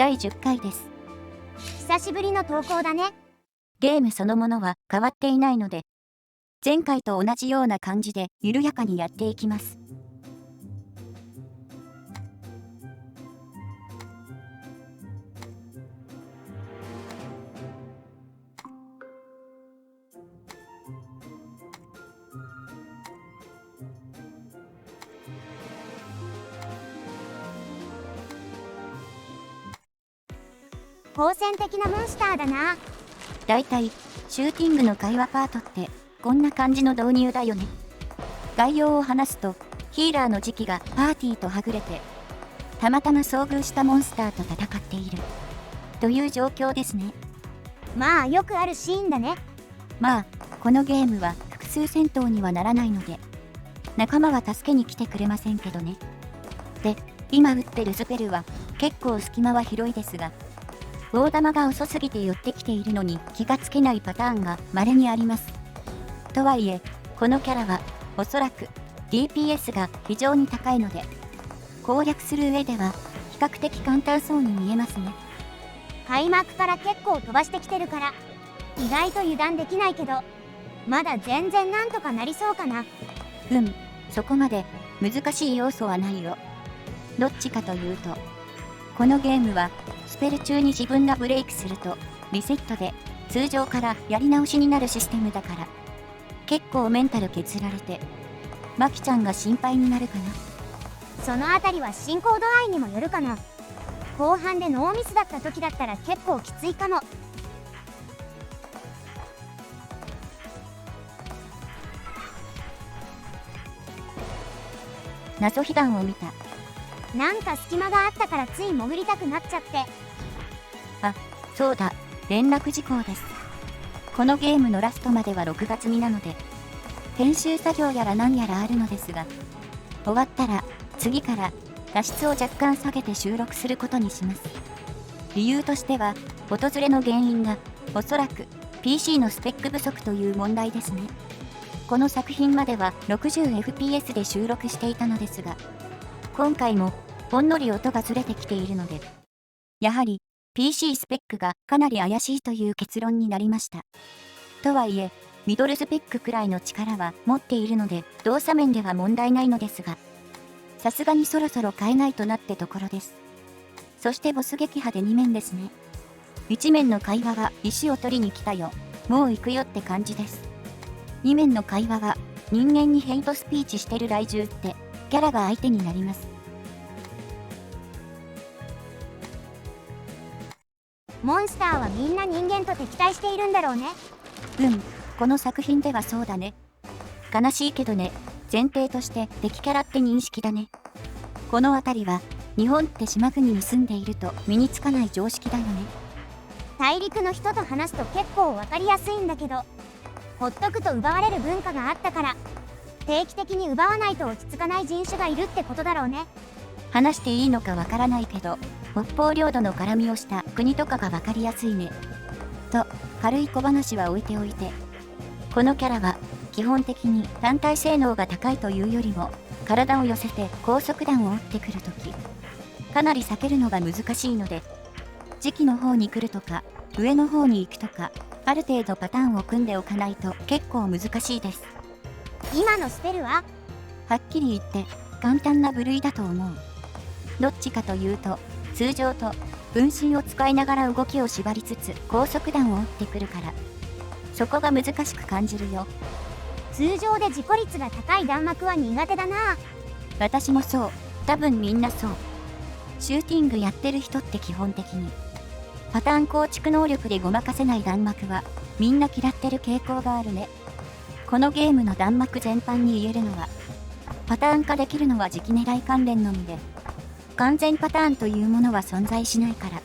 第10回です。久しぶりの投稿だね。ゲームそのものは変わっていないので、前回と同じような感じで緩やかにやっていきます。好戦的なモンスターだな。だいたいシューティングの会話パートってこんな感じの導入だよね。概要を話すと、ヒーラーの時期がパーティーとはぐれて、たまたま遭遇したモンスターと戦っているという状況ですね。まあよくあるシーンだね。まあこのゲームは複数戦闘にはならないので、仲間は助けに来てくれませんけどね。で、今打ってるスペルは結構隙間は広いですが、大玉が遅すぎて寄ってきているのに気がつけないパターンが稀にあります。とはいえ、このキャラはおそらく DPS が非常に高いので、攻略する上では比較的簡単そうに見えますね。開幕から結構飛ばしてきてるから、意外と油断できないけど、まだ全然なんとかなりそうかな。そこまで難しい要素はないよ。どっちかというと、このゲームはスペル中に自分がブレイクするとリセットで通常からやり直しになるシステムだから、結構メンタル削られてマキちゃんが心配になるかな。そのあたりは進行度合いにもよるかな。後半でノーミスだった時だったら結構きついかも。謎被弾を見た。なんか隙間があったからつい潜りたくなっちゃって。あ、そうだ、連絡事項です。このゲームのラストまでは6月になので、編集作業やら何やらあるのですが、終わったら次から画質を若干下げて収録することにします。理由としては、訪れの原因がおそらく PC のスペック不足という問題ですね。この作品までは 60fps で収録していたのですが、今回もほんのり音がずれてきているので、やはり PC スペックがかなり怪しいという結論になりました。とはいえ、ミドルスペックくらいの力は持っているので、動作面では問題ないのですが、さすがにそろそろ変えないとなってところです。そしてボス撃破で2面ですね。1面の会話は石を取りに来たよ、もう行くよって感じです。2面の会話は人間にヘイトスピーチしてる雷獣ってキャラが相手になります。モンスターはみんな人間と敵対しているんだろうね。この作品ではそうだね。悲しいけどね、前提として敵キャラって認識だね。この辺りは日本って島国に住んでいると身につかない常識だよね。大陸の人と話すと結構わかりやすいんだけど、ほっとくと奪われる文化があったから、定期的に奪わないと落ち着かない人種がいるってことだろうね。話していいのかわからないけど、北方領土の絡みをした国とかがわかりやすいね。と、軽い小話は置いておいて、このキャラは基本的に単体性能が高いというよりも、体を寄せて高速弾を撃ってくるとき、かなり避けるのが難しいので、時期の方に来るとか、上の方に行くとか、ある程度パターンを組んでおかないと結構難しいです。今のスペルははっきり言って簡単な部類だと思う。どっちかというと、通常と分身を使いながら動きを縛りつつ高速弾を撃ってくるから、そこが難しく感じるよ。通常で事故率が高い弾幕は苦手だな。私もそう。多分みんなそう。シューティングやってる人って基本的にパターン構築能力でごまかせない弾幕はみんな嫌ってる傾向があるね。このゲームの弾幕全般に言えるのは、パターン化できるのは時期狙い関連のみで、完全パターンというものは存在しないから、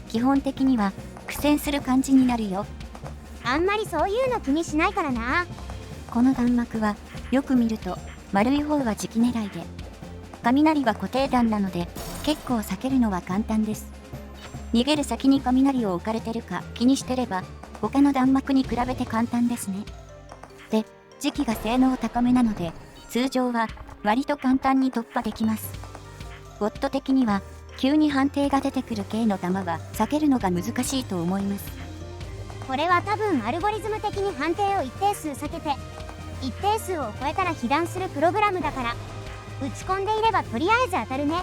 基本的には苦戦する感じになるよ。あんまりそういうの気にしないからな。この弾幕はよく見ると丸い方は時期狙いで、雷は固定弾なので結構避けるのは簡単です。逃げる先に雷を置かれてるか気にしてれば他の弾幕に比べて簡単ですね。で、時期が性能高めなので通常は割と簡単に突破できます。ボット的には急に判定が出てくる系の球は避けるのが難しいと思います。これは多分アルゴリズム的に判定を一定数避けて、一定数を超えたら被弾するプログラムだから、打ち込んでいればとりあえず当たるね。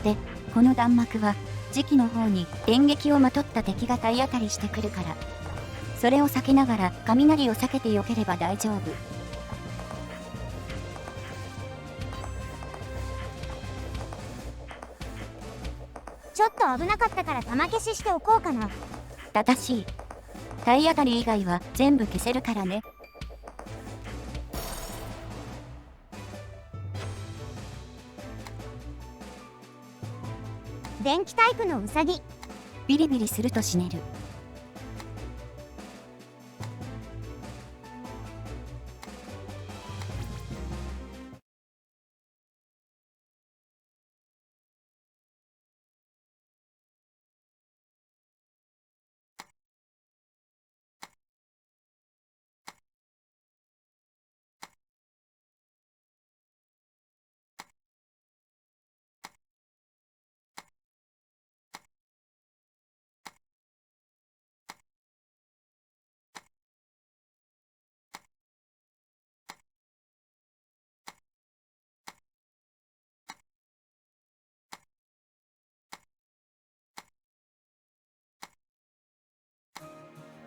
で、この弾幕は磁気の方に電撃をまとった敵が体当たりしてくるから、それを避けながら雷を避けてよければ大丈夫。ちょっと危なかったから弾消ししておこうかな。正しい。体当たり以外は全部消せるからね。電気タイプのウサギ。ビリビリすると死ねる。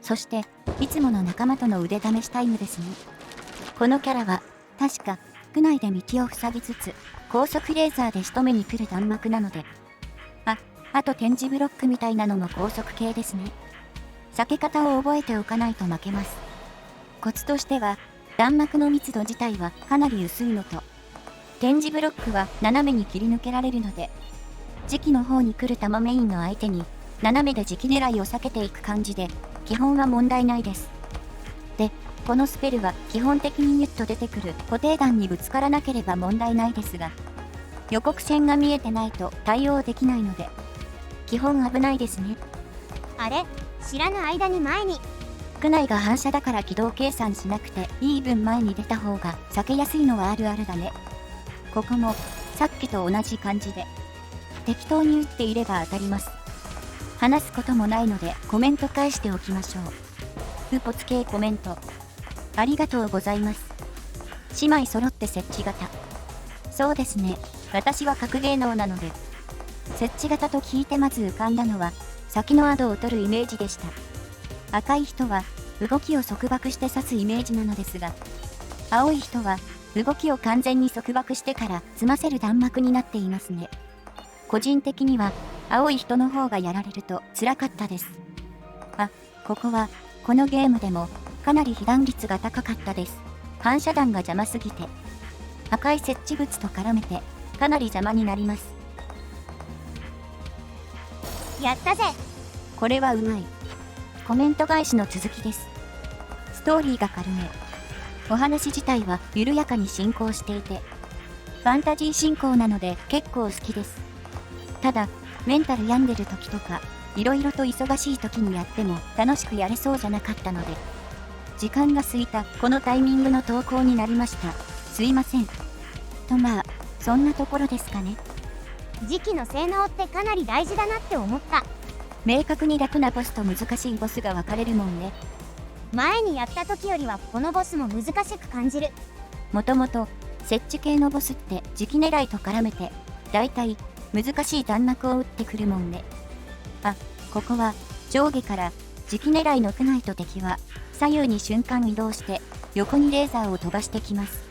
そしていつもの仲間との腕試しタイムですね。このキャラは確か区内で道を塞ぎつつ高速レーザーで仕留めに来る弾幕なので、あと点字ブロックみたいなのも高速系ですね。避け方を覚えておかないと負けます。コツとしては弾幕の密度自体はかなり薄いのと、点字ブロックは斜めに切り抜けられるので、磁気の方に来る弾メインの相手に斜めで磁気狙いを避けていく感じで基本は問題ないです。で、このスペルは基本的にニュッと出てくる固定弾にぶつからなければ問題ないですが、予告線が見えてないと対応できないので、基本危ないですね。あれ、知らぬ間に前に。区内が反射だから軌道計算しなくていい分前に出た方が避けやすいのはあるあるだね。ここもさっきと同じ感じで適当に打っていれば当たります。話すこともないのでコメント返しておきましょう。ウポツ系コメントありがとうございます。姉妹揃って設置型。そうですね、私は格芸能なので設置型と聞いてまず浮かんだのは先のアドを取るイメージでした。赤い人は動きを束縛して刺すイメージなのですが、青い人は動きを完全に束縛してから済ませる弾幕になっていますね。個人的には青い人の方がやられると辛かったです。ここはこのゲームでもかなり被弾率が高かったです。反射弾が邪魔すぎて赤い設置物と絡めてかなり邪魔になります。やったぜ。これはうまい。コメント返しの続きです。ストーリーが軽め。お話自体は緩やかに進行していて、ファンタジー進行なので結構好きです。ただ、メンタル病んでる時とか、いろいろと忙しい時にやっても楽しくやれそうじゃなかったので、時間が過ぎたこのタイミングの投稿になりました。すいません。とまあ、そんなところですかね。磁気の性能ってかなり大事だなって思った。明確に楽なボスと難しいボスが分かれるもんね。前にやった時よりはこのボスも難しく感じる。もともと設置系のボスって磁気狙いと絡めてだいたい難しい弾幕を打ってくるもんね。ここは上下から磁気狙いの区内と敵は左右に瞬間移動して横にレーザーを飛ばしてきます。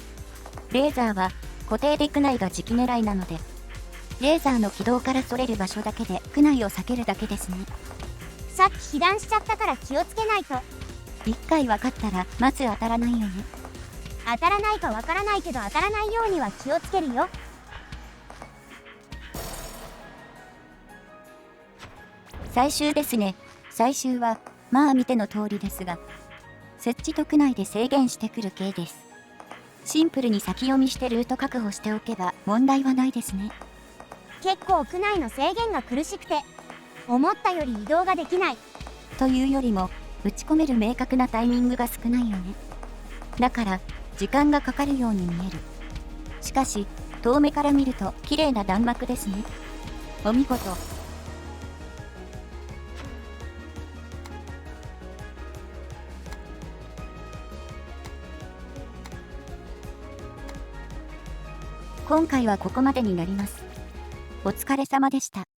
レーザーは固定で区内が磁気狙いなので、レーザーの軌道からそれる場所だけで区内を避けるだけですね。さっき被弾しちゃったから気をつけないと。一回分かったらまず当たらないよね。当たらないかわからないけど当たらないようには気をつけるよ。最終ですね。最終はまあ見ての通りですが、設置と区内で制限してくる系です。シンプルに先読みしてルート確保しておけば問題はないですね。結構区内の制限が苦しくて、思ったより移動ができない。というよりも、打ち込める明確なタイミングが少ないよね。だから、時間がかかるように見える。しかし、遠目から見ると綺麗な弾幕ですね。お見事。今回はここまでになります。お疲れ様でした。